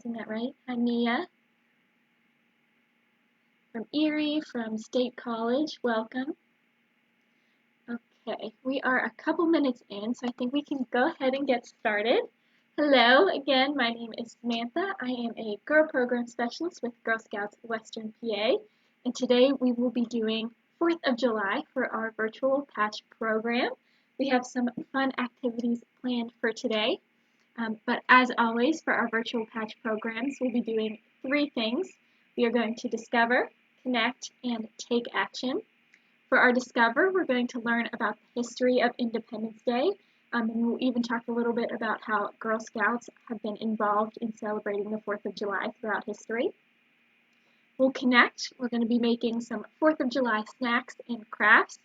Isn't that right? Hi, Nia. From Erie, from State College, welcome. Okay, we are a couple minutes in, so I think we can go ahead and get started. Hello, again, my name is Samantha. I am a Girl Program Specialist with Girl Scouts Western PA, and today we will be doing 4th of July for our virtual patch program. We have some fun activities planned for today, but as always, for our virtual patch programs, we'll be doing 3 things. We are going to discover, connect, and take action. For our Discover, we're going to learn about the history of Independence Day, and we'll even talk a little bit about how Girl Scouts have been involved in celebrating the 4th of July throughout history. We'll connect. We're going to be making some 4th of July snacks and crafts,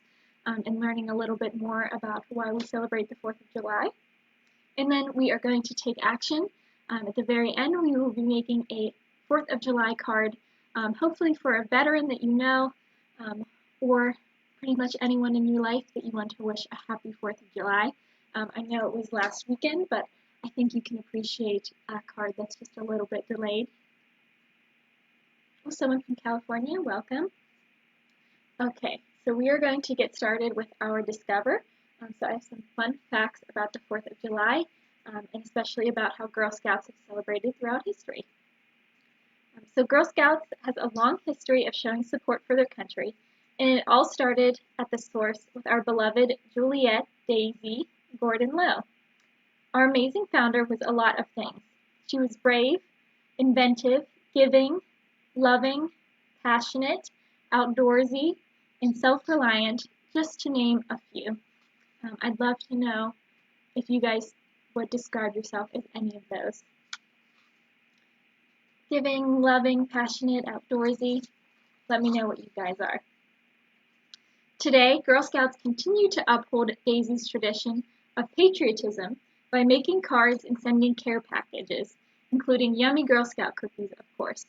and learning a little bit more about why we celebrate the 4th of July. And then we are going to take action. At the very end, we will be making a 4th of July card, hopefully for a veteran that you know, or pretty much anyone in your life that you want to wish a happy 4th of July. I know it was last weekend, but I think you can appreciate a card that's just a little bit delayed. Oh, someone from California, welcome. Okay, so we are going to get started with our Discover. So I have some fun facts about the 4th of July, and especially about how Girl Scouts have celebrated throughout history. So Girl Scouts has a long history of showing support for their country, and it all started at the source with our beloved Juliet Daisy Gordon Low. Our amazing founder was a lot of things. She was brave, inventive, giving, loving, passionate, outdoorsy, and self-reliant, just to name a few. I'd love to know if you guys would describe yourself as any of those. Giving, loving, passionate, outdoorsy. Let me know what you guys are. Today, Girl Scouts continue to uphold Daisy's tradition of patriotism by making cards and sending care packages, including yummy Girl Scout cookies, of course,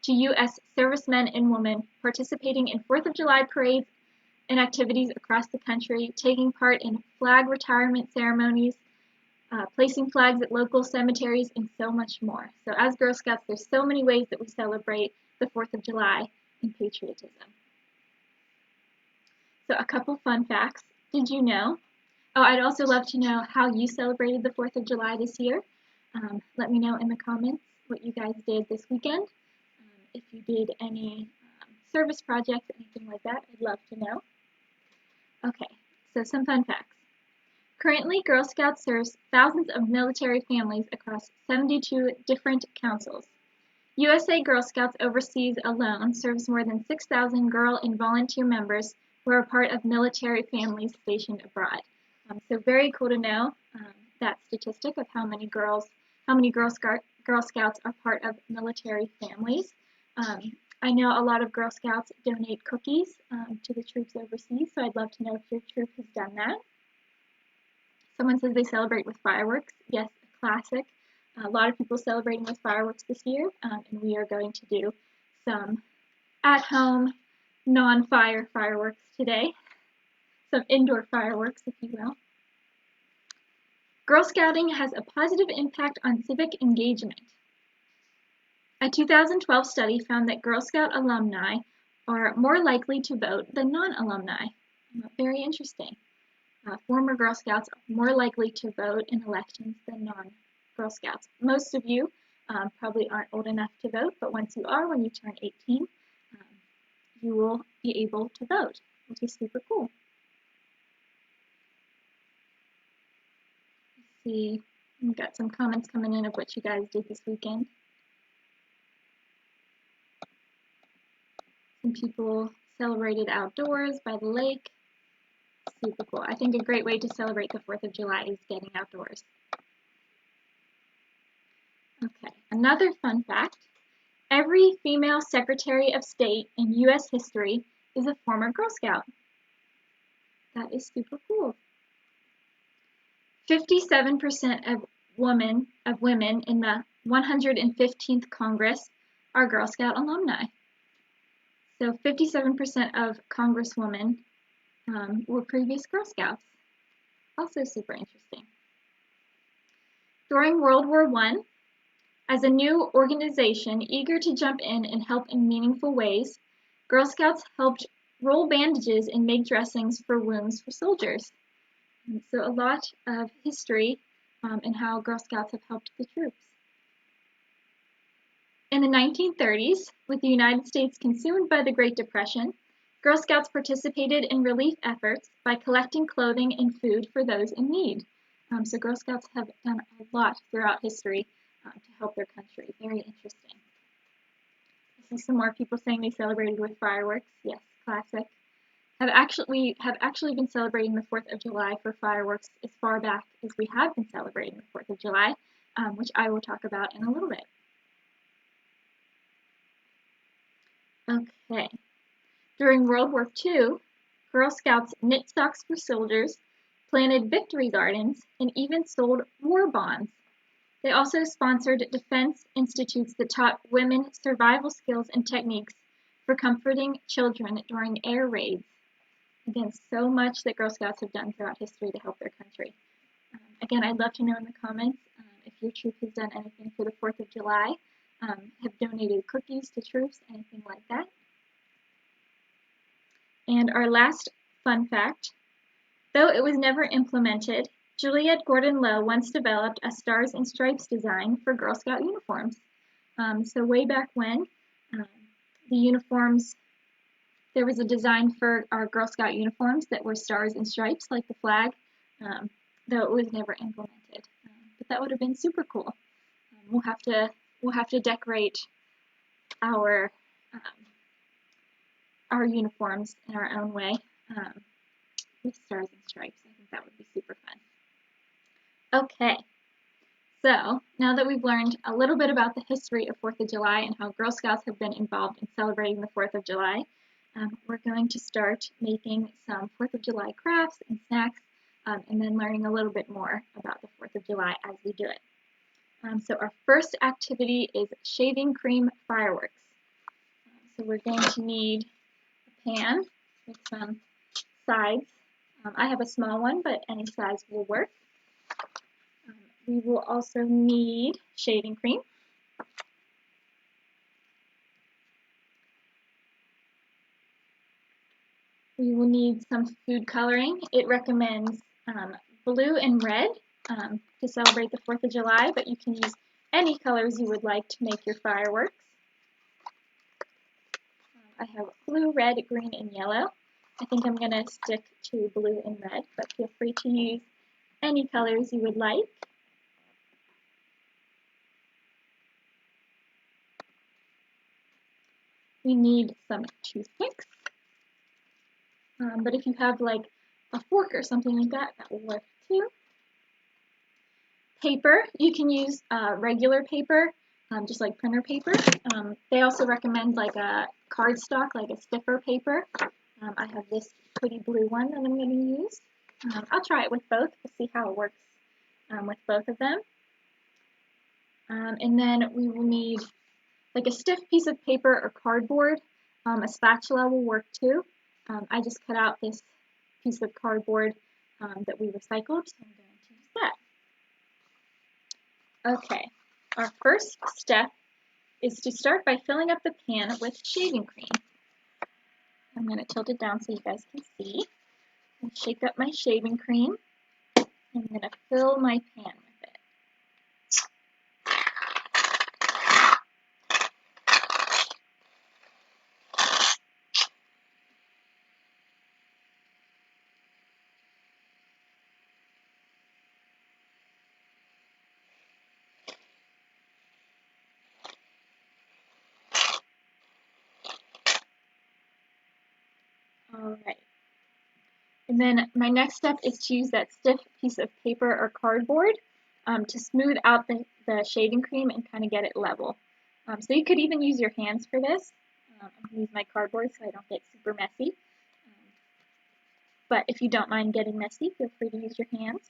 to U.S. servicemen and women participating in 4th of July parades and activities across the country, taking part in flag retirement ceremonies, placing flags at local cemeteries, and so much more. So as Girl Scouts, there's so many ways that we celebrate the 4th of July in patriotism. So a couple fun facts. Did you know? Oh, I'd also love to know how you celebrated the 4th of July this year. Let me know in the comments what you guys did this weekend. If you did any service projects, anything like that, I'd love to know. Okay, so some fun facts. Currently, Girl Scouts serves thousands of military families across 72 different councils. USA Girl Scouts overseas alone serves more than 6,000 girl and volunteer members who are part of military families stationed abroad. So very cool to know that statistic of how many Girl Scouts are part of military families. I know a lot of Girl Scouts donate cookies to the troops overseas, so I'd love to know if your troop has done that. Someone says they celebrate with fireworks. Yes, a classic. A lot of people celebrating with fireworks this year, and we are going to do some at-home, non-fire fireworks today. Some indoor fireworks, if you will. Girl Scouting has a positive impact on civic engagement. A 2012 study found that Girl Scout alumni are more likely to vote than non-alumni. Very interesting. Former Girl Scouts are more likely to vote in elections than non-Girl Scouts. Most of you probably aren't old enough to vote, but once you are, when you turn 18, you will be able to vote, which is super cool. Let's see, we've got some comments coming in of what you guys did this weekend. Some people celebrated outdoors by the lake. Super cool. I think a great way to celebrate the 4th of July is getting outdoors. Okay, another fun fact. Every female Secretary of State in U.S. history is a former Girl Scout. That is super cool. 57% of women in the 115th Congress are Girl Scout alumni. So 57% of Congresswomen were previous Girl Scouts. Also super interesting. During World War I, As a new organization eager to jump in and help in meaningful ways, Girl Scouts helped roll bandages and make dressings for wounds for soldiers. And so a lot of history and how Girl Scouts have helped the troops. In the 1930s, with the United States consumed by the Great Depression, Girl Scouts participated in relief efforts by collecting clothing and food for those in need. So Girl Scouts have done a lot throughout history to help their country. Very interesting. I see some more people saying they celebrated with fireworks. Yes, classic. We have actually been celebrating the 4th of July for fireworks as far back as we have been celebrating the 4th of July, which I will talk about in a little bit. Okay. During World War II, Girl Scouts knit socks for soldiers, planted victory gardens, and even sold war bonds. They also sponsored defense institutes that taught women survival skills and techniques for comforting children during air raids. Again, so much that Girl Scouts have done throughout history to help their country. Again, I'd love to know in the comments if your troop has done anything for the 4th of July, have donated cookies to troops, anything like that. And our last fun fact, though it was never implemented, Juliette Gordon-Low once developed a Stars and Stripes design for Girl Scout uniforms. So way back when, the uniforms, there was a design for our Girl Scout uniforms that were stars and stripes like the flag, though it was never implemented. But that would have been super cool. We'll have to decorate our uniforms in our own way with stars and stripes. I think that would be super fun. Okay, so now that we've learned a little bit about the history of 4th of July and how Girl Scouts have been involved in celebrating the 4th of July, we're going to start making some 4th of July crafts and snacks, and then learning a little bit more about the 4th of July as we do it. So our first activity is shaving cream fireworks. So we're going to need a pan with some sides. I have a small one, but any size will work. We will also need shaving cream. We will need some food coloring. It recommends blue and red to celebrate the 4th of July, but you can use any colors you would like to make your fireworks. I have blue, red, green, and yellow. I think I'm going to stick to blue and red, but feel free to use any colors you would like. We need some toothpicks, but if you have like a fork or something like that, that will work too. Paper, you can use regular paper, just like printer paper. They also recommend like a cardstock, like a stiffer paper. I have this pretty blue one that I'm going to use. I'll try it with both to see how it works with both of them. And then we will need like a stiff piece of paper or cardboard. A spatula will work too. I just cut out this piece of cardboard that we recycled, so I'm going to use that. Okay, our first step is to start by filling up the pan with shaving cream. I'm going to tilt it down so you guys can see. And shake up my shaving cream. I'm going to fill my pan with it. Alright, and then my next step is to use that stiff piece of paper or cardboard to smooth out the shaving cream and kind of get it level. So you could even use your hands for this. I'm going to use my cardboard so I don't get super messy. But if you don't mind getting messy, feel free to use your hands.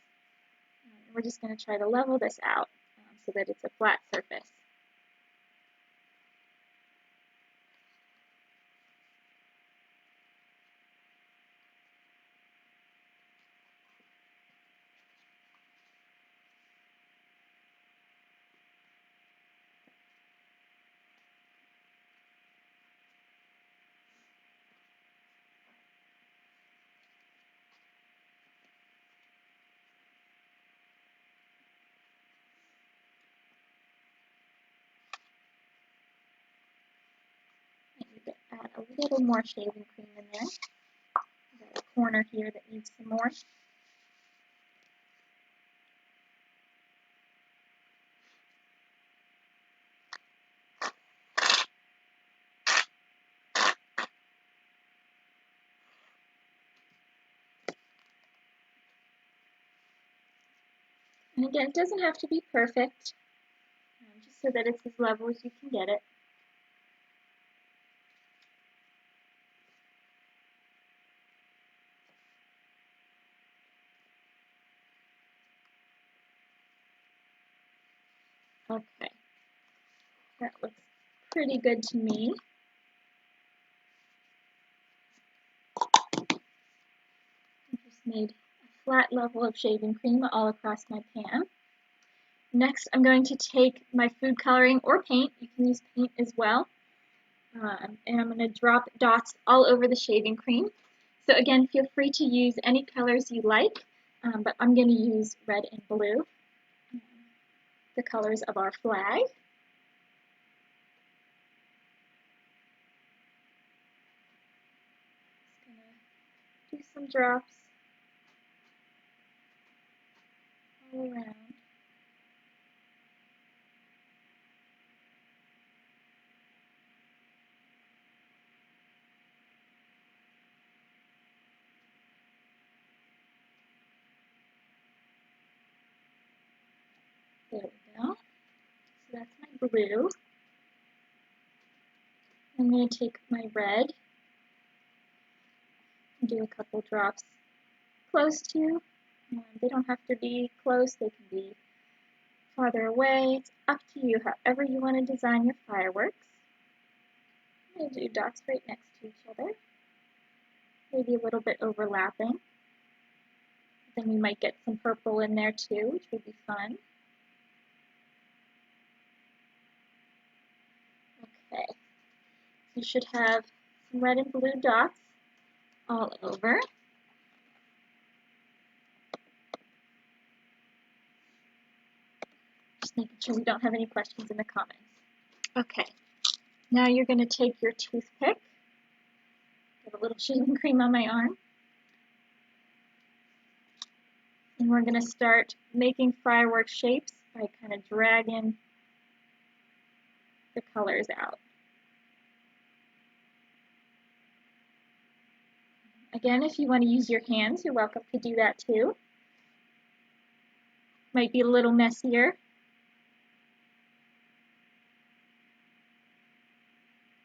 We're just going to try to level this out so that it's a flat surface. little more shaving cream in there. Got a corner here that needs some more. And again, it doesn't have to be perfect, just so that it's as level as you can get it. Okay, that looks pretty good to me. I just made a flat level of shaving cream all across my pan. Next, I'm going to take my food coloring or paint. You can use paint as well. And I'm going to drop dots all over the shaving cream. So again, feel free to use any colors you like, but I'm going to use red and blue, the colors of our flag. Just going to do some drops all around. There we go. So that's my blue. I'm going to take my red and do a couple drops close to. They don't have to be close, they can be farther away. It's up to you, however you want to design your fireworks. I'm going to do dots right next to each other, maybe a little bit overlapping. Then we might get some purple in there too, which would be fun. Okay, you should have some red and blue dots all over. Just making sure we don't have any questions in the comments. Okay, now you're going to take your toothpick, get a little shaving cream on my arm, and we're going to start making firework shapes by kind of dragging the colors out. Again, if you want to use your hands, you're welcome to do that too. Might be a little messier.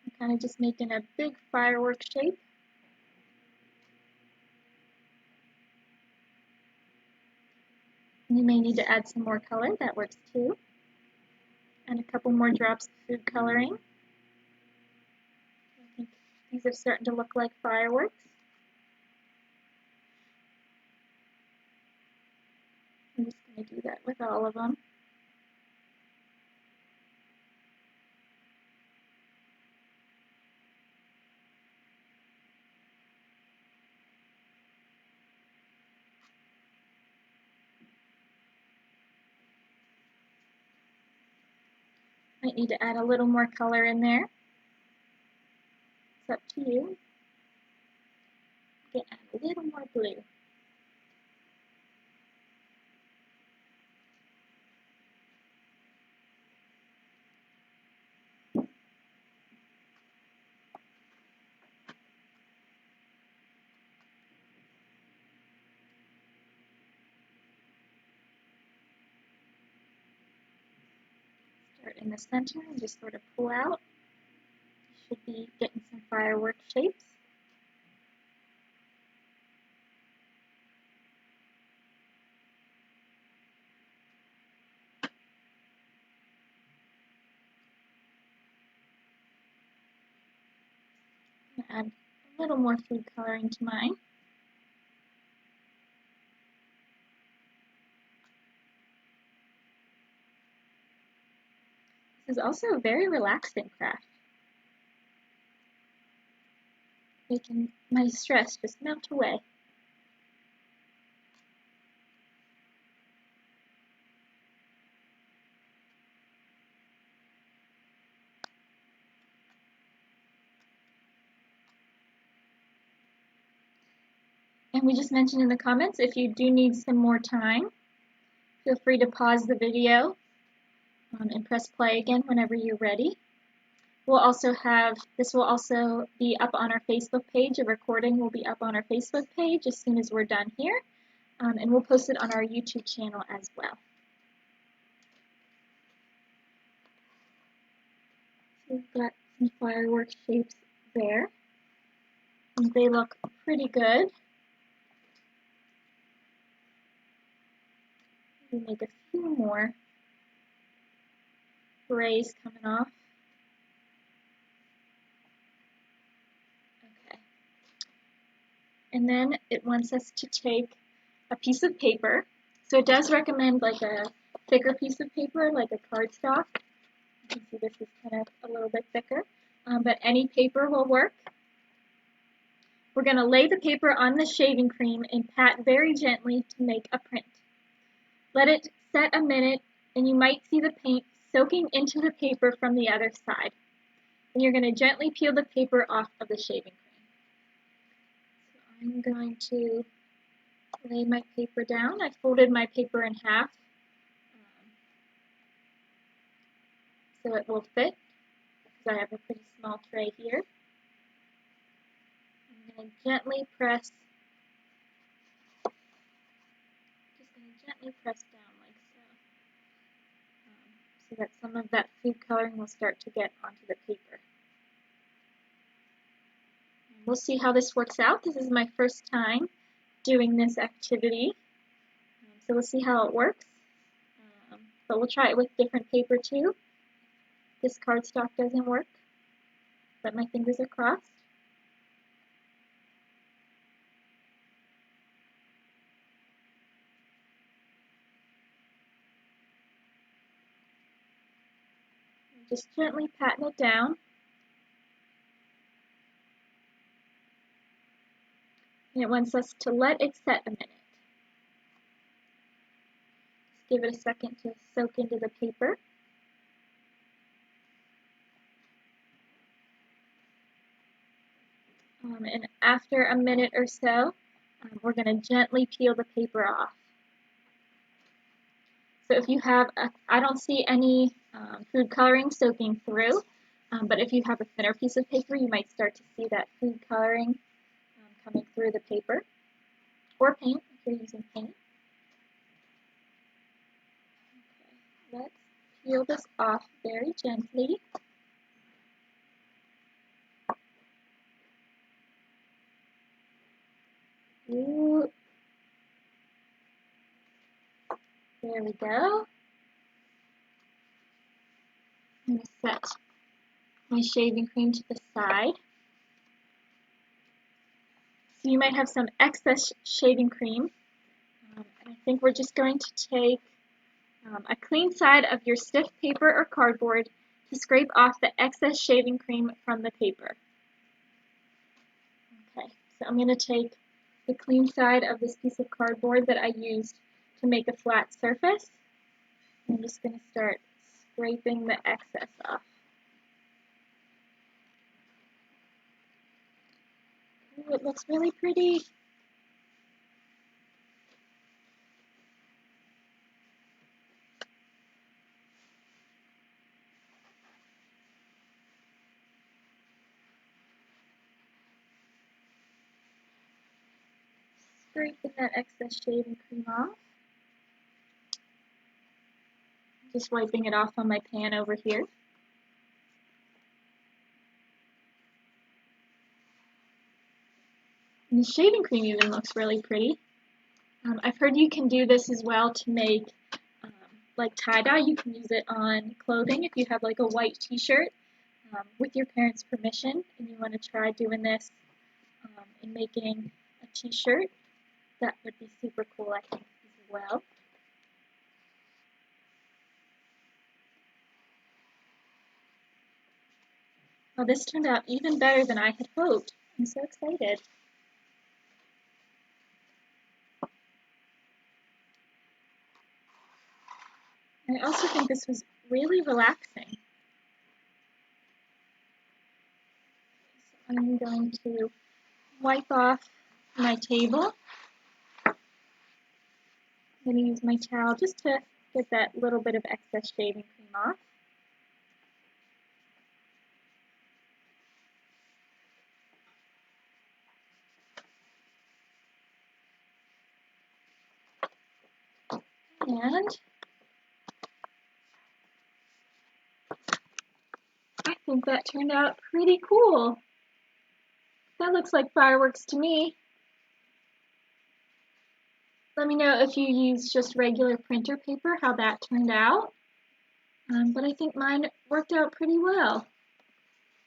I'm kind of just making a big firework shape. You may need to add some more color, that works too. And a couple more drops of food coloring. I think these are starting to look like fireworks. I'm just going to do that with all of them. Might need to add a little more color in there. It's up to you. You can add a little more blue. Start in the center and just sort of pull out. You should be getting some firework shapes. Add a little more food coloring to mine. This is also a very relaxing craft. Making my stress just melt away. And we just mentioned in the comments, if you do need some more time, feel free to pause the video and press play again whenever you're ready. This will also be up on our Facebook page. A recording will be up on our Facebook page as soon as we're done here. And we'll post it on our YouTube channel as well. So we've got some firework shapes there. And they look pretty good. We'll make a few more rays coming off. Okay. And then it wants us to take a piece of paper. So it does recommend like a thicker piece of paper, like a cardstock. You can see this is kind of a little bit thicker, but any paper will work. We're going to lay the paper on the shaving cream and pat very gently to make a print. Let it set a minute, and you might see the paint soaking into the paper from the other side. And you're going to gently peel the paper off of the shaving cream. So I'm going to lay my paper down. I folded my paper in half so it will fit, because I have a pretty small tray here. I'm going to gently press down like so, so that some of that food coloring will start to get onto the paper. And we'll see how this works out. This is my first time doing this activity, so we'll see how it works. But we'll try it with different paper too. This cardstock doesn't work, but my fingers are crossed. Just gently patting it down. And it wants us to let it set a minute. Just give it a second to soak into the paper. And after a minute or so, we're going to gently peel the paper off. So if you have, I don't see any food coloring soaking through, but if you have a thinner piece of paper, you might start to see that food coloring coming through the paper, or paint if you're using paint. Okay, let's peel this off very gently. Ooh. There we go. I'm going to set my shaving cream to the side. So you might have some excess shaving cream. And I think we're just going to take a clean side of your stiff paper or cardboard to scrape off the excess shaving cream from the paper. Okay, so I'm going to take the clean side of this piece of cardboard that I used to make a flat surface. I'm just going to start scraping the excess off. Ooh, it looks really pretty. Scraping that excess shaving cream off. Just wiping it off on my pan over here. And the shaving cream even looks really pretty. I've heard you can do this as well to make like tie-dye. You can use it on clothing if you have like a white t-shirt with your parents' permission and you want to try doing this in making a t-shirt. That would be super cool, I think, as well. Well, this turned out even better than I had hoped. I'm so excited. I also think this was really relaxing. So I'm going to wipe off my table. I'm going to use my towel just to get that little bit of excess shaving cream off. And I think that turned out pretty cool. That looks like fireworks to me. Let me know if you use just regular printer paper, how that turned out. But I think mine worked out pretty well.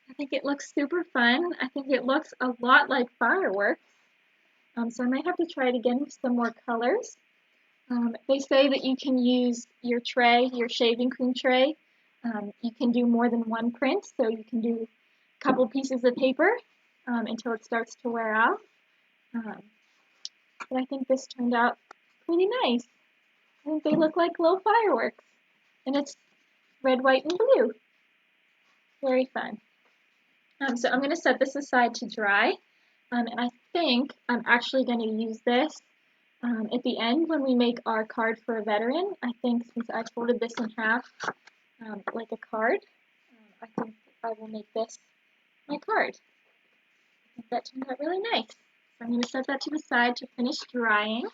I think it looks super fun. I think it looks a lot like fireworks. So I might have to try it again with some more colors. They say that you can use your tray, your shaving cream tray. You can do more than one print, so you can do a couple pieces of paper until it starts to wear off. But I think this turned out pretty nice. I think they look like little fireworks. And it's red, white, and blue. Very fun. So I'm going to set this aside to dry. And I think I'm actually going to use this at the end when we make our card for a veteran. I think since I folded this in half like a card, I think I will make this my card. I think that turned out really nice. So I'm going to set that to the side to finish drying.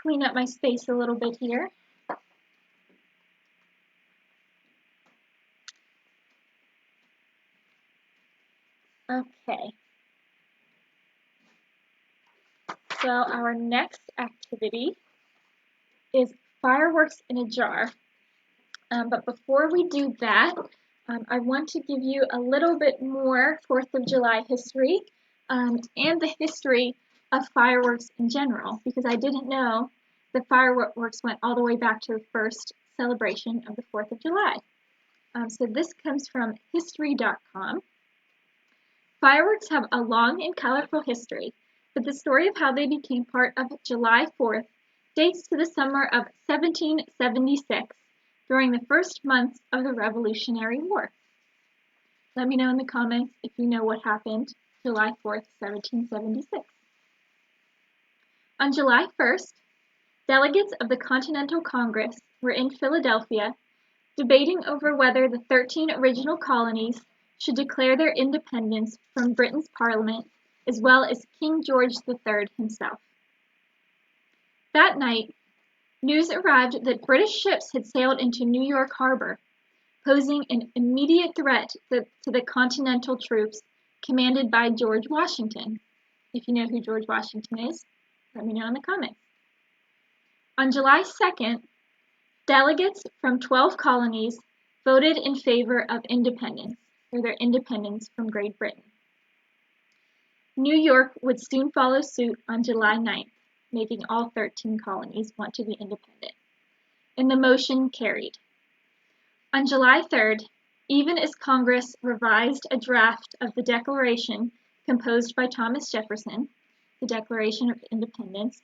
Clean up my space a little bit here. Okay. So our next activity is fireworks in a jar. But before we do that, I want to give you a little bit more 4th of July history and the history of fireworks in general, because I didn't know that fireworks went all the way back to the first celebration of the 4th of July. So this comes from history.com. Fireworks have a long and colorful history, but the story of how they became part of July 4th dates to the summer of 1776, during the first months of the Revolutionary War. Let me know in the comments if you know what happened July 4th, 1776. On July 1st, delegates of the Continental Congress were in Philadelphia debating over whether the 13 original colonies should declare their independence from Britain's Parliament, as well as King George III himself. That night, news arrived that British ships had sailed into New York Harbor, posing an immediate threat to the Continental troops commanded by George Washington. If you know who George Washington is, let me know in the comments. On July 2nd, delegates from 12 colonies voted in favor of independence, or their independence from Great Britain. New York would soon follow suit on July 9th, making all 13 colonies want to be independent. And the motion carried. On July 3rd, even as Congress revised a draft of the Declaration composed by Thomas Jefferson, the Declaration of Independence,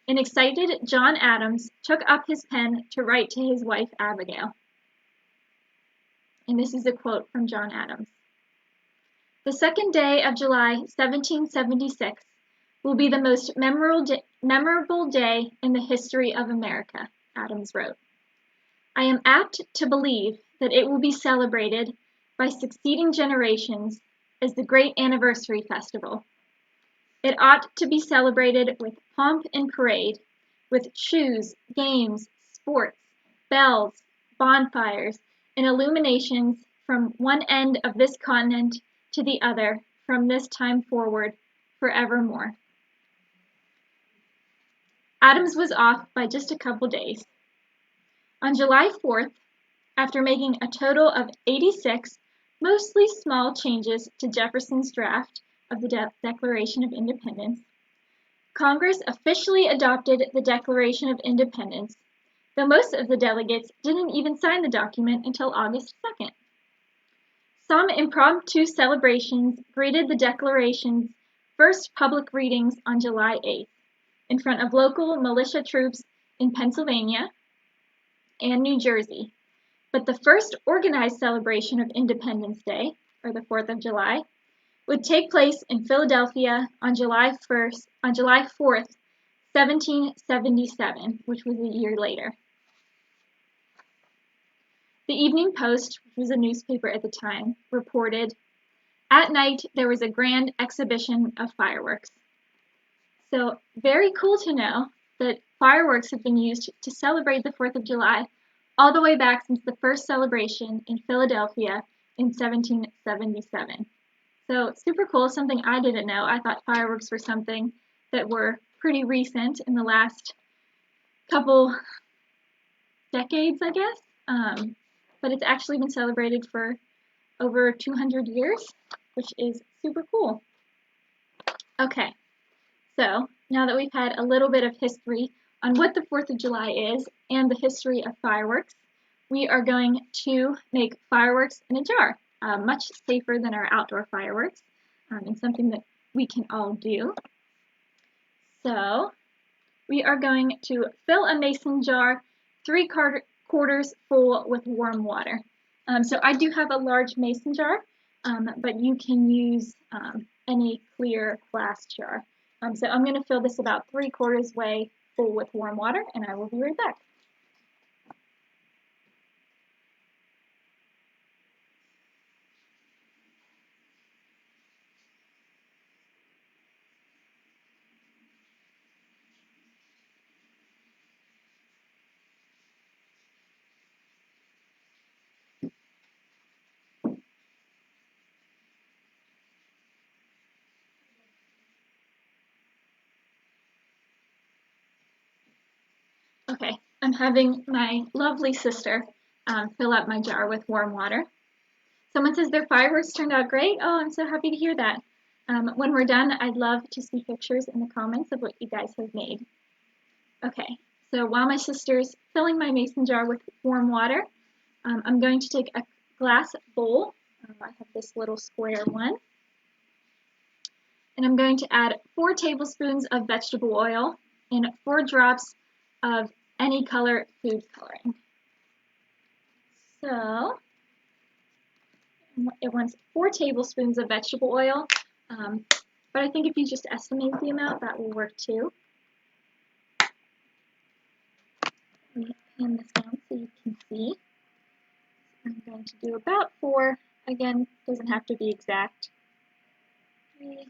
an excited John Adams took up his pen to write to his wife Abigail. And this is a quote from John Adams. "The second day of July, 1776, will be the most memorable day in the history of America," Adams wrote. "I am apt to believe that it will be celebrated by succeeding generations as the great anniversary festival. It ought to be celebrated with pomp and parade, with shoes, games, sports, bells, bonfires, and illuminations from one end of this continent to the other from this time forward forevermore." Adams was off by just a couple days. On July 4th, after making a total of 86 mostly small changes to Jefferson's draft of the Declaration of Independence, Congress officially adopted the Declaration of Independence, though most of the delegates didn't even sign the document until August 2nd. Some impromptu celebrations greeted the Declaration's first public readings on July 8th, in front of local militia troops in Pennsylvania and New Jersey. But the first organized celebration of Independence Day, or the 4th of July, would take place in Philadelphia on July 4th, 1777, which was a year later. The Evening Post, which was a newspaper at the time, reported, "At night there was a grand exhibition of fireworks." So very cool to know that fireworks have been used to celebrate the 4th of July all the way back since the first celebration in Philadelphia in 1777. So super cool, something I didn't know. I thought fireworks were something that were pretty recent in the last couple decades, I guess. But it's actually been celebrated for over 200 years, which is super cool. Okay, so now that we've had a little bit of history on what the 4th of July is and the history of fireworks, we are going to make fireworks in a jar, much safer than our outdoor fireworks, and something that we can all do. So we are going to fill a mason jar 3/4 full with warm water. So I do have a large mason jar, but you can use any clear glass jar. So I'm going to fill this about 3/4 way full with warm water, and I will be right back. Okay, I'm having my lovely sister fill up my jar with warm water. Someone says their fireworks turned out great. Oh, I'm so happy to hear that. When we're done, I'd love to see pictures in the comments of what you guys have made. Okay, so while my sister's filling my mason jar with warm water, I'm going to take a glass bowl. I have this little square one. And I'm going to add 4 tablespoons of vegetable oil and 4 drops of any color food coloring. So it wants 4 tablespoons of vegetable oil, but I think if you just estimate the amount, that will work too. Let me pan this down so you can see. I'm going to do about 4. Again, doesn't have to be exact. 3,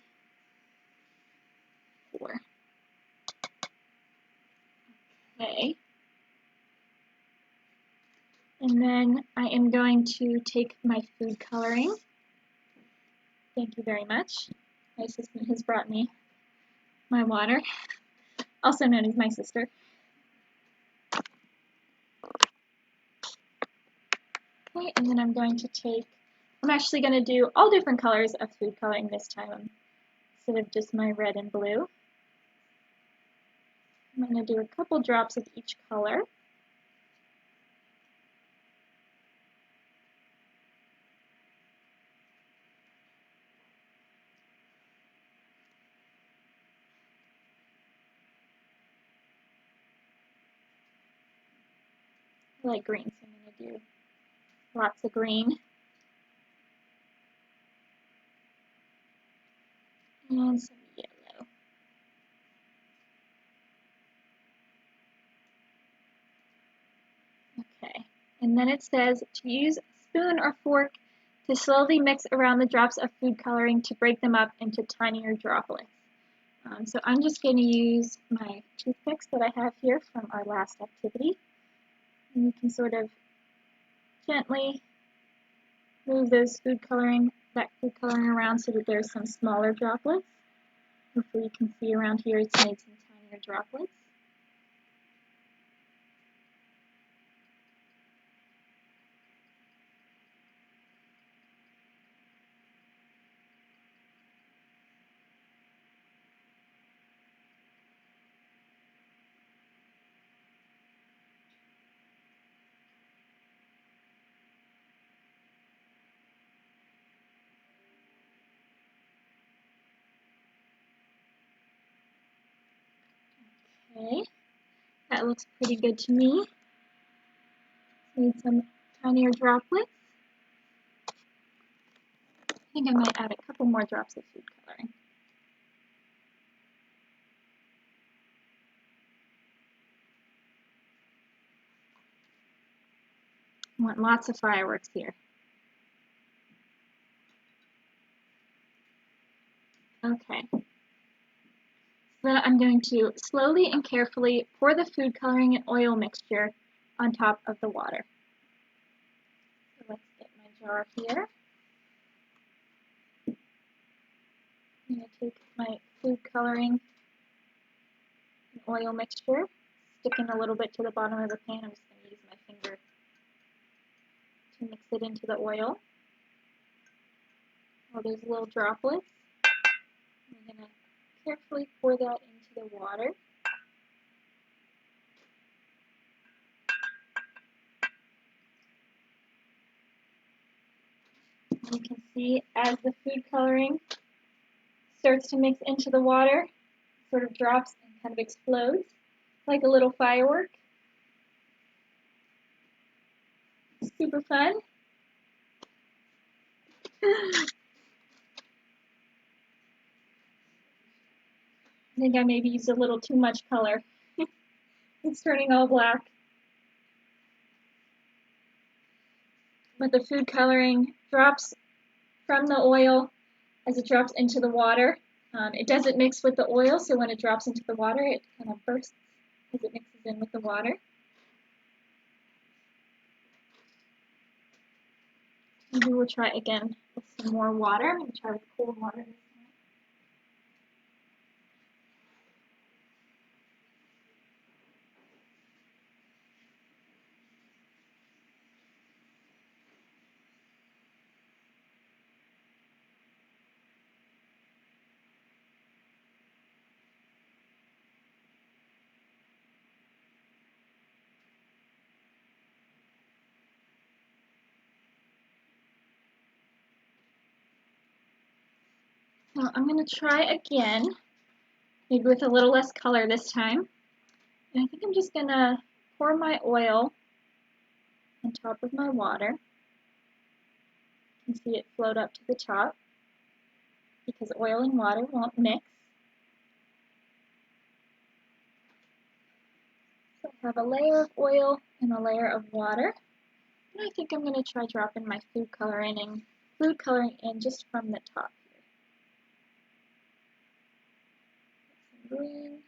4. Okay. And then I am going to take my food coloring. Thank you very much. My assistant has brought me my water, also known as my sister. Okay, and then I'm actually going to do all different colors of food coloring this time instead of just my red and blue. I'm going to do a couple drops of each color. I like green, so I'm going to do lots of green. And some yellow. Okay, and then it says to use a spoon or fork to slowly mix around the drops of food coloring to break them up into tinier droplets. So I'm just going to use my toothpicks that I have here from our last activity. And you can sort of gently move that food coloring around so that there's some smaller droplets. Hopefully you can see around here it's made some tinier droplets. Okay, that looks pretty good to me. Need some tinier droplets. I think I might add a couple more drops of food coloring. I want lots of fireworks here. Okay. So then I'm going to slowly and carefully pour the food coloring and oil mixture on top of the water. So let's get my jar here. I'm going to take my food coloring and oil mixture, sticking a little bit to the bottom of the pan. I'm just going to use my finger to mix it into the oil. All those little droplets. I'm going to carefully pour that into the water. You can see as the food coloring starts to mix into the water, it sort of drops and kind of explodes like a little firework. Super fun. I think I maybe used a little too much color. It's turning all black. But the food coloring drops from the oil as it drops into the water. It doesn't mix with the oil, so when it drops into the water, it kind of bursts as it mixes in with the water. Maybe we'll try again with some more water. I'm going to try with cold water this time. So I'm going to try again, maybe with a little less color this time. And I think I'm just going to pour my oil on top of my water. You can see it float up to the top because oil and water won't mix. So I have a layer of oil and a layer of water. And I think I'm going to try dropping my food coloring in just from the top here. Some green.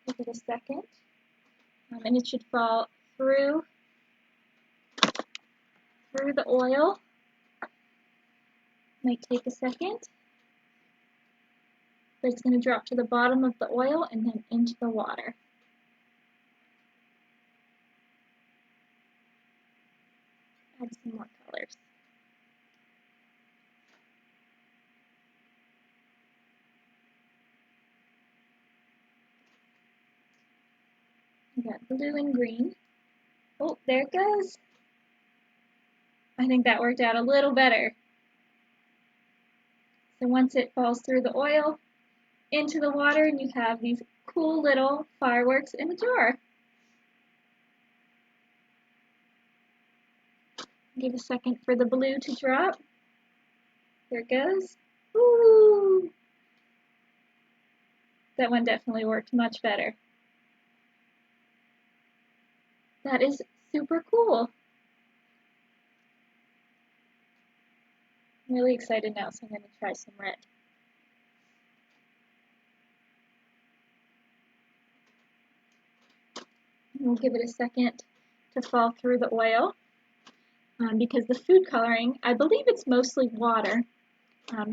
Give it a second. And it should fall through the oil. Might take a second. But it's going to drop to the bottom of the oil and then into the water. Add some more colors. We got blue and green. Oh, there it goes. I think that worked out a little better. So once it falls through the oil, into the water, and you have these cool little fireworks in a jar. Give a second for the blue to drop. There it goes. Woo! That one definitely worked much better. That is super cool. I'm really excited now, so I'm going to try some red. We'll give it a second to fall through the oil because the food coloring, I believe it's mostly water,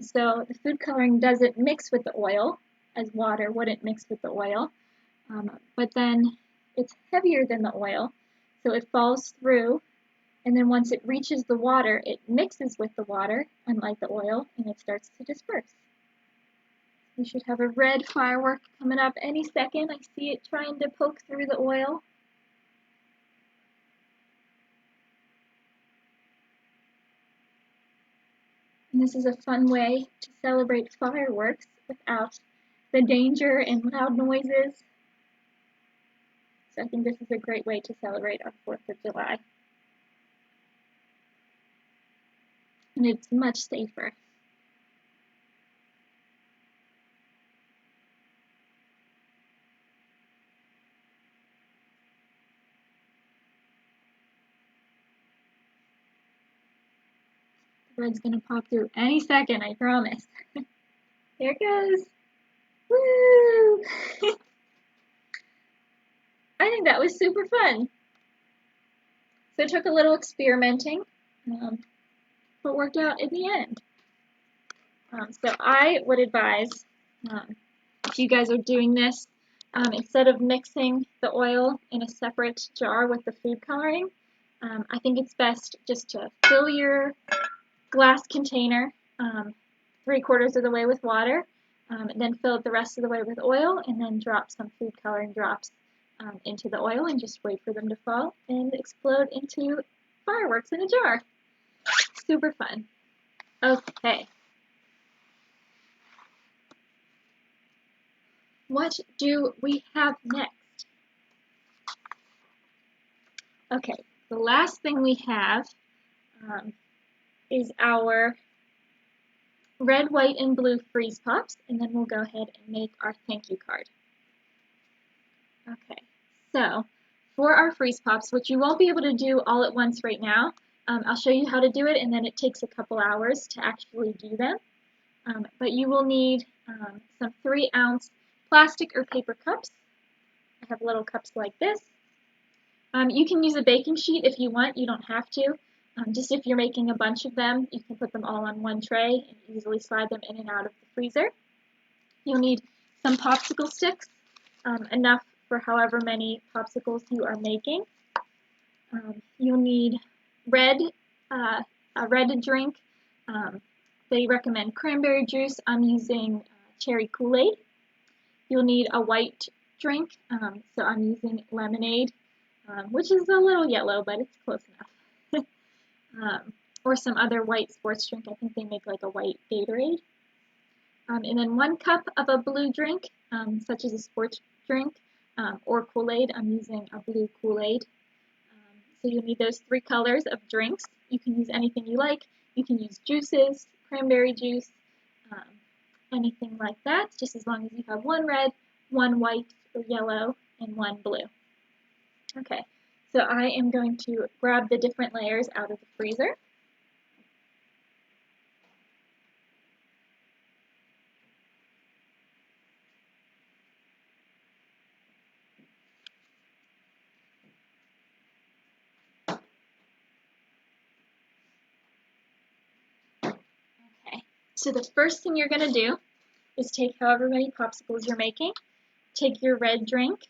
so the food coloring doesn't mix with the oil as water wouldn't mix with the oil, but then it's heavier than the oil, so it falls through, and then once it reaches the water, it mixes with the water, unlike the oil, and it starts to disperse. We should have a red firework coming up any second. I see it trying to poke through the oil. And this is a fun way to celebrate fireworks without the danger and loud noises. So I think this is a great way to celebrate our 4th of July. and it's much safer. The red's gonna pop through any second, I promise. There it goes. Woo! I think that was super fun. So it took a little experimenting, but worked out in the end. So I would advise, if you guys are doing this, instead of mixing the oil in a separate jar with the food coloring, I think it's best just to fill your glass container 3/4 of the way with water, and then fill it the rest of the way with oil, and then drop some food coloring drops into the oil and just wait for them to fall and explode into fireworks in a jar. Super fun. Okay. What do we have next? Okay, the last thing we have is our red, white, and blue freeze pops, and then we'll go ahead and make our thank you card. Okay, so for our freeze pops, which you won't be able to do all at once right now, I'll show you how to do it, and then it takes a couple hours to actually do them. But you will need some 3-ounce plastic or paper cups. I have little cups like this. You can use a baking sheet if you want. You don't have to. Just if you're making a bunch of them, you can put them all on one tray and easily slide them in and out of the freezer. You'll need some popsicle sticks, enough for however many popsicles you are making. You'll need a red drink. They recommend cranberry juice. I'm using cherry Kool-Aid. You'll need a white drink, so I'm using lemonade, which is a little yellow, but it's close enough. Or some other white sports drink. I think they make like a white Gatorade. And then 1 cup of a blue drink, such as a sports drink, or Kool-Aid. I'm using a blue Kool-Aid. So you'll need those 3 colors of drinks. You can use anything you like. You can use juices, cranberry juice, anything like that, just as long as you have 1 red, 1 white or yellow, and 1 blue. Okay, so I am going to grab the different layers out of the freezer. Okay, so the first thing you're going to do is take however many popsicles you're making, take your red drink,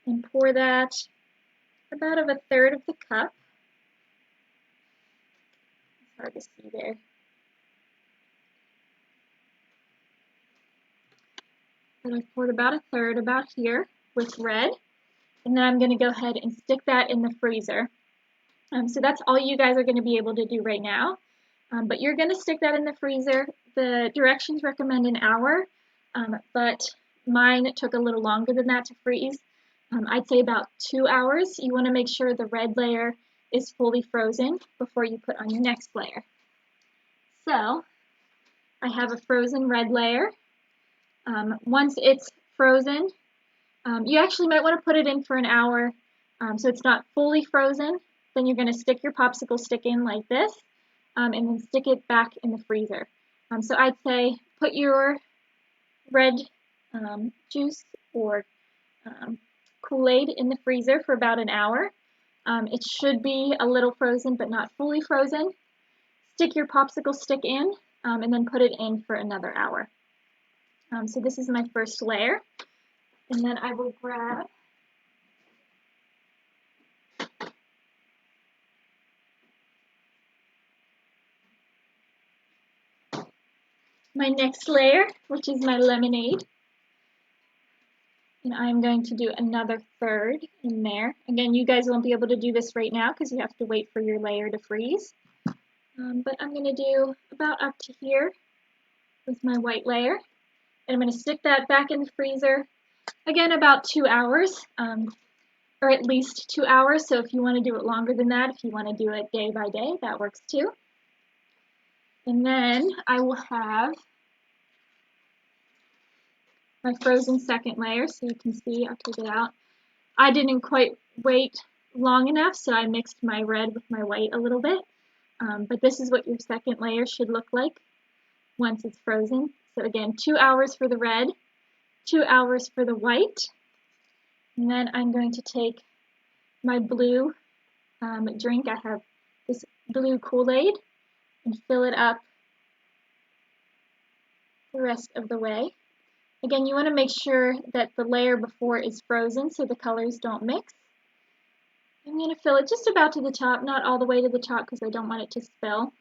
and pour that about of 1/3 of the cup. It's hard to see there. But I've poured about 1/3, about here, with red. And then I'm going to go ahead and stick that in the freezer. So that's all you guys are going to be able to do right now. But you're going to stick that in the freezer. The directions recommend an hour, but mine took a little longer than that to freeze. I'd say about 2 hours. You want to make sure the red layer is fully frozen before you put on your next layer. So I have a frozen red layer. Once it's frozen, you actually might want to put it in for an hour so it's not fully frozen. Then you're going to stick your popsicle stick in like this, and then stick it back in the freezer. So I'd say put your red juice or Kool-Aid in the freezer for about an hour. It should be a little frozen but not fully frozen. Stick your popsicle stick in and then put it in for another hour. So this is my first layer. And then I will grab my next layer, which is my lemonade. And I'm going to do another 1/3 in there. Again, you guys won't be able to do this right now because you have to wait for your layer to freeze. But I'm going to do about up to here with my white layer. And I'm going to stick that back in the freezer, again, about 2 hours, or at least 2 hours. So if you want to do it longer than that, if you want to do it day by day, that works too. And then I will have my frozen second layer, so you can see. I'll take it out. I didn't quite wait long enough, so I mixed my red with my white a little bit. But this is what your second layer should look like once it's frozen. So again, 2 hours for the red, 2 hours for the white. And then I'm going to take my blue drink. I have this blue Kool-Aid and fill it up the rest of the way. Again, you want to make sure that the layer before is frozen so the colors don't mix. I'm going to fill it just about to the top, not all the way to the top because I don't want it to spill.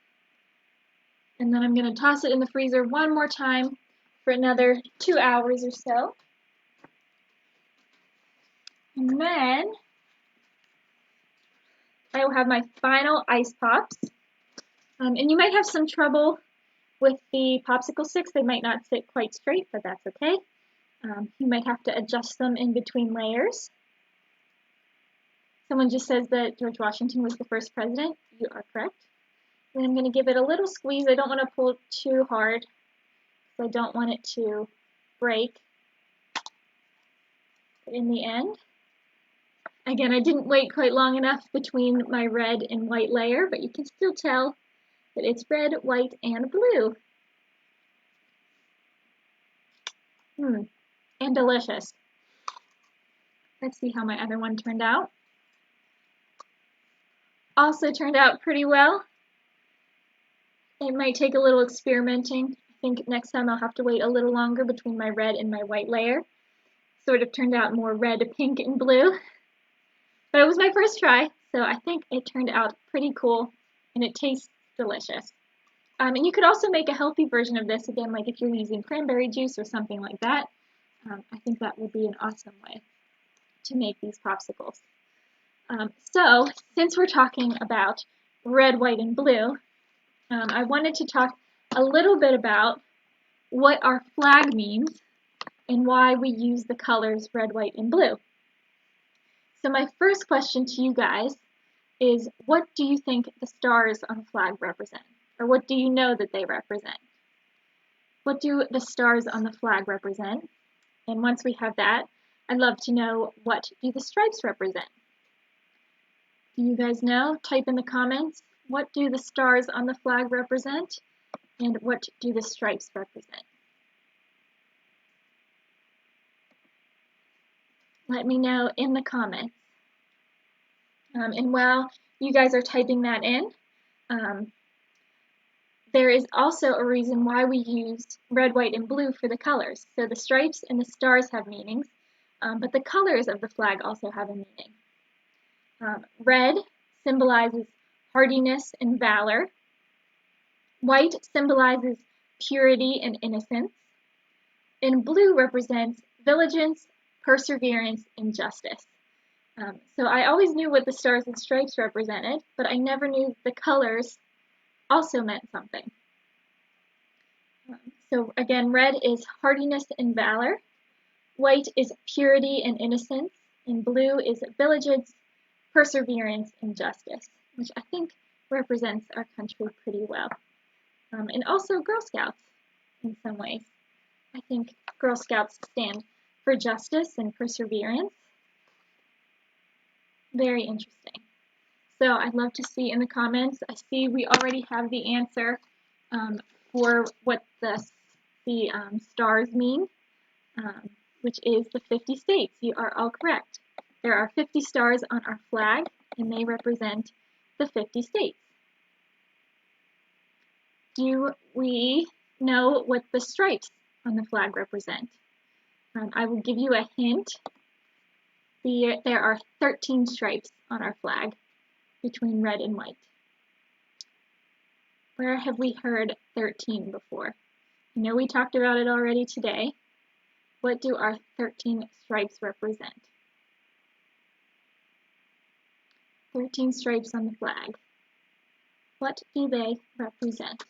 And then I'm going to toss it in the freezer one more time for another 2 hours or so. And then I will have my final ice pops. And you might have some trouble with the popsicle sticks. They might not sit quite straight, but that's okay. You might have to adjust them in between layers. Someone just says that George Washington was the first president. You are correct. And I'm going to give it a little squeeze. I don't want to pull too hard because I don't want it to break. But in the end, again, I didn't wait quite long enough between my red and white layer, but you can still tell that it's red, white, and blue. And delicious. Let's see how my other one turned out. Also turned out pretty well. It might take a little experimenting. I think next time I'll have to wait a little longer between my red and my white layer. Sort of turned out more red, pink, and blue. But it was my first try, so I think it turned out pretty cool, and it tastes delicious. And you could also make a healthy version of this, again, like if you're using cranberry juice or something like that. I think that would be an awesome way to make these popsicles. So, since we're talking about red, white, and blue, I wanted to talk a little bit about what our flag means and why we use the colors red, white, and blue. So my first question to you guys is, what do you think the stars on the flag represent? Or what do you know that they represent? What do the stars on the flag represent? And once we have that, I'd love to know, what do the stripes represent? Do you guys know? Type in the comments, what do the stars on the flag represent? And what do the stripes represent? Let me know in the comments. And while you guys are typing that in, there is also a reason why we used red, white, and blue for the colors. So the stripes and the stars have meanings, but the colors of the flag also have a meaning. Red symbolizes hardiness and valor. White symbolizes purity and innocence. And blue represents diligence, perseverance, and justice. So I always knew what the stars and stripes represented, but I never knew the colors also meant something. So again, red is hardiness and valor, white is purity and innocence, and blue is diligence, perseverance, and justice, which I think represents our country pretty well. And also Girl Scouts in some ways. I think Girl Scouts stand for justice and perseverance. Very interesting. So I'd love to see in the comments. I see we already have the answer for what the stars mean, which is the 50 states. You are all correct. There are 50 stars on our flag, and they represent the 50 states. Do we know what the stripes on the flag represent? I will give you a hint. There are 13 stripes on our flag between red and white. Where have we heard 13 before? I know we talked about it already today. What do our 13 stripes represent? 13 stripes on the flag. What do they represent?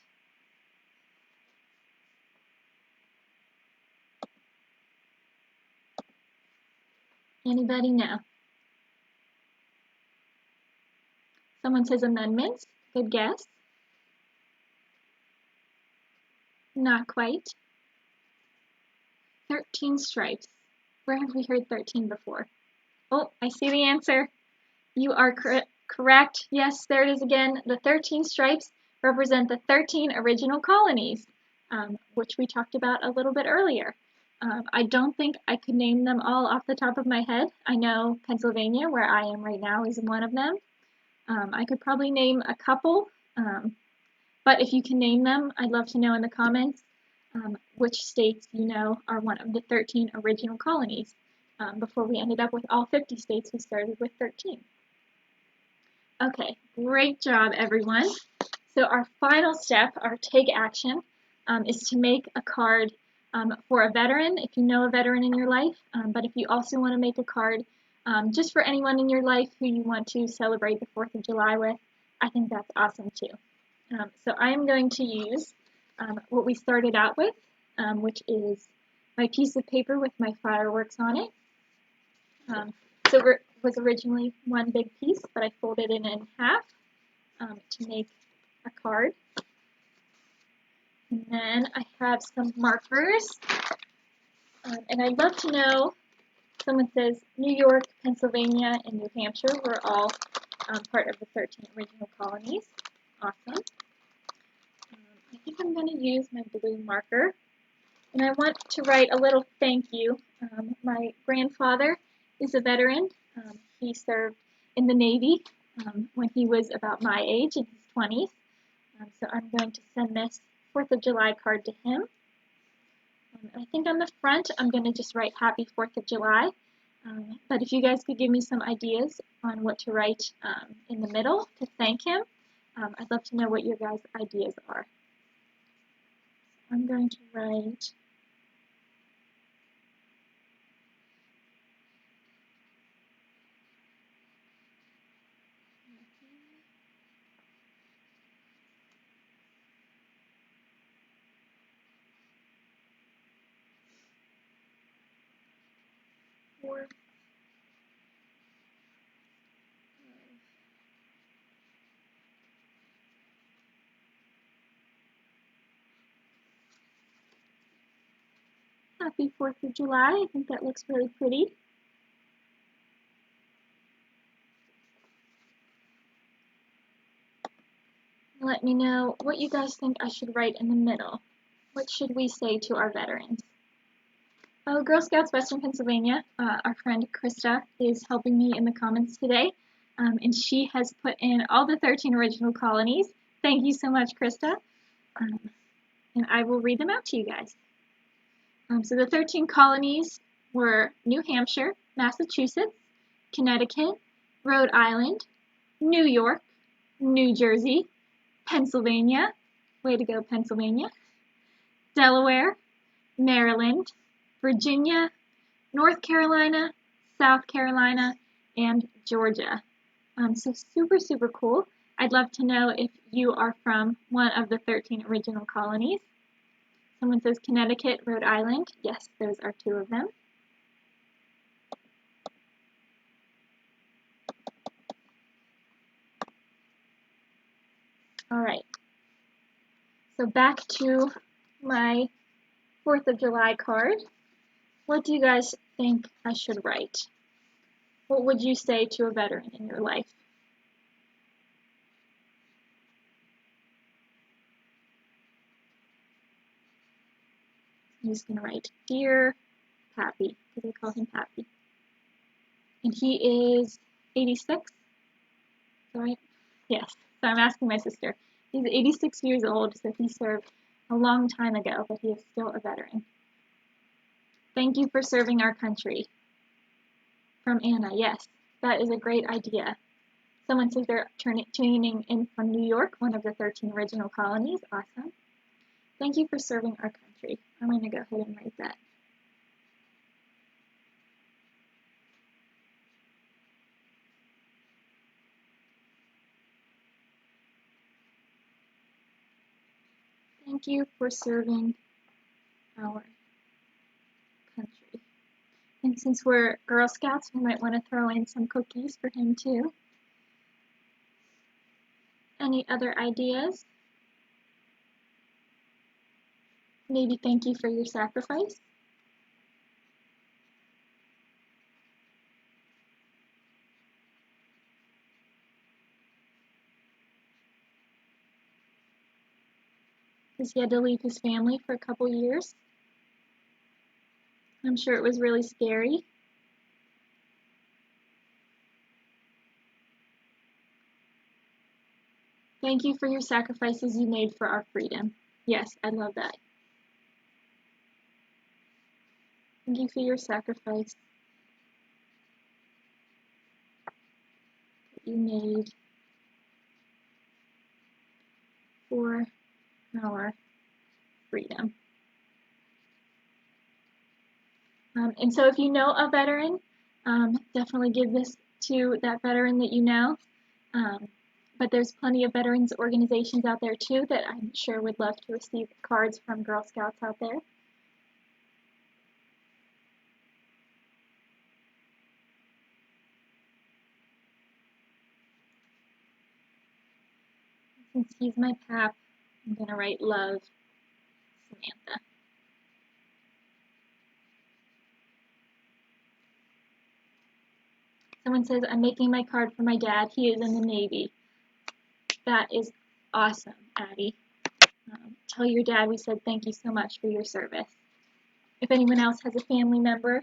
Anybody know? Someone says amendments. Good guess. Not quite. 13 stripes. Where have we heard 13 before? Oh, I see the answer. You are correct. Yes, there it is again. The 13 stripes represent the 13 original colonies, which we talked about a little bit earlier. I don't think I could name them all off the top of my head. I know Pennsylvania, where I am right now, is one of them. I could probably name a couple, but if you can name them, I'd love to know in the comments which states you know are one of the 13 original colonies. Before we ended up with all 50 states, we started with 13. Okay, great job, everyone. So our final step, our take action, is to make a card for a veteran, if you know a veteran in your life, but if you also want to make a card just for anyone in your life who you want to celebrate the 4th of July with, I think that's awesome too. So I am going to use what we started out with, which is my piece of paper with my fireworks on it. So it was originally one big piece, but I folded it in half to make a card. And then I have some markers. And I'd love to know, someone says New York, Pennsylvania, and New Hampshire were all part of the 13 original colonies. Awesome. I think I'm going to use my blue marker. And I want to write a little thank you. My grandfather is a veteran. He served in the Navy when he was about my age, in his 20s. So I'm going to send this 4th of July card to him. I think on the front I'm going to just write Happy 4th of July. But if you guys could give me some ideas on what to write in the middle to thank him, I'd love to know what your guys' ideas are. I'm going to write for Happy 4th of July. I think that looks really pretty. Let me know what you guys think I should write in the middle. What should we say to our veterans? Oh, Girl Scouts Western Pennsylvania, our friend Krista is helping me in the comments today, and she has put in all the 13 original colonies. Thank you so much, Krista. And I will read them out to you guys. So the 13 colonies were New Hampshire, Massachusetts, Connecticut, Rhode Island, New York, New Jersey, Pennsylvania, way to go Pennsylvania, Delaware, Maryland, Virginia, North Carolina, South Carolina, and Georgia. So super, super cool. I'd love to know if you are from one of the 13 original colonies. Someone says Connecticut, Rhode Island. Yes, those are 2 of them. All right. So back to my 4th of July card. What do you guys think I should write? What would you say to a veteran in your life? I'm just going to write Dear Pappy, because we call him Pappy. And he is 86, right? Yes, so I'm asking my sister. He's 86 years old, so he served a long time ago, but he is still a veteran. Thank you for serving our country. From Anna, yes, that is a great idea. Someone says they're tuning in from New York, one of the 13 original colonies. Awesome. Thank you for serving our country. I'm going to go ahead and write that. Thank you for serving our country. And since we're Girl Scouts, we might want to throw in some cookies for him too. Any other ideas? Maybe thank you for your sacrifice. Because he had to leave his family for a couple years. I'm sure it was really scary. Thank you for your sacrifices you made for our freedom. Yes, I love that. Thank you for your sacrifice that you made for our freedom. And so if you know a veteran, definitely give this to that veteran that you know. But there's plenty of veterans organizations out there too that I'm sure would love to receive cards from Girl Scouts out there. Since he's my pap, I'm going to write love, Samantha. Someone says, I'm making my card for my dad. He is in the Navy. That is awesome, Addie. Tell your dad we said thank you so much for your service. If anyone else has a family member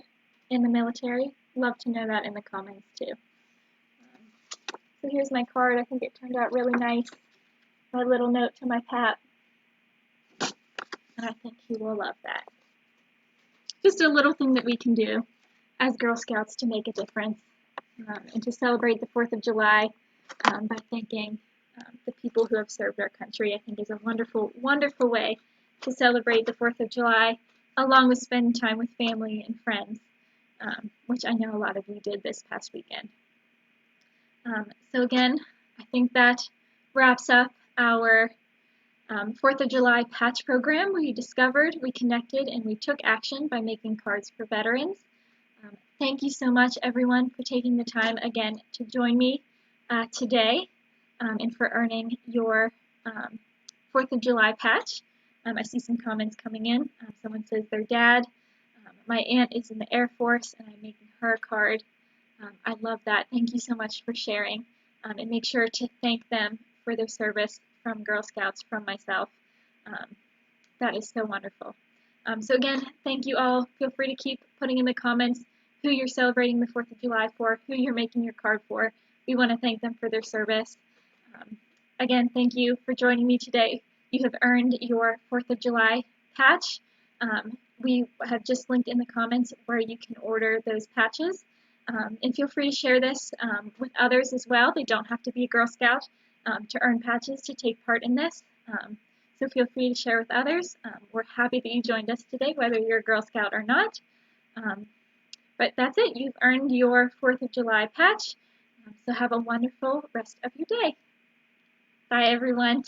in the military, love to know that in the comments too. So here's my card. I think it turned out really nice. My little note to my pap. And I think he will love that. Just a little thing that we can do as Girl Scouts to make a difference and to celebrate the 4th of July by thanking the people who have served our country. I think is a wonderful, wonderful way to celebrate the 4th of July, along with spending time with family and friends, which I know a lot of you did this past weekend. So again, I think that wraps up our 4th of July patch program. We discovered, we connected, and we took action by making cards for veterans. Thank you so much, everyone, for taking the time again to join me today and for earning your 4th of July patch. I see some comments coming in. Someone says their dad. My aunt is in the Air Force, and I'm making her a card. I love that. Thank you so much for sharing. And make sure to thank them for their service from Girl Scouts, from myself. That is so wonderful. So again, thank you all. Feel free to keep putting in the comments who you're celebrating the 4th of July for, who you're making your card for. We want to thank them for their service. Again, thank you for joining me today. You have earned your 4th of July patch. We have just linked in the comments where you can order those patches. And feel free to share this with others as well. They don't have to be a Girl Scout to earn patches to take part in this. So feel free to share with others. We're happy that you joined us today, whether you're a Girl Scout or not. But that's it. You've earned your 4th of July patch. So have a wonderful rest of your day. Bye, everyone.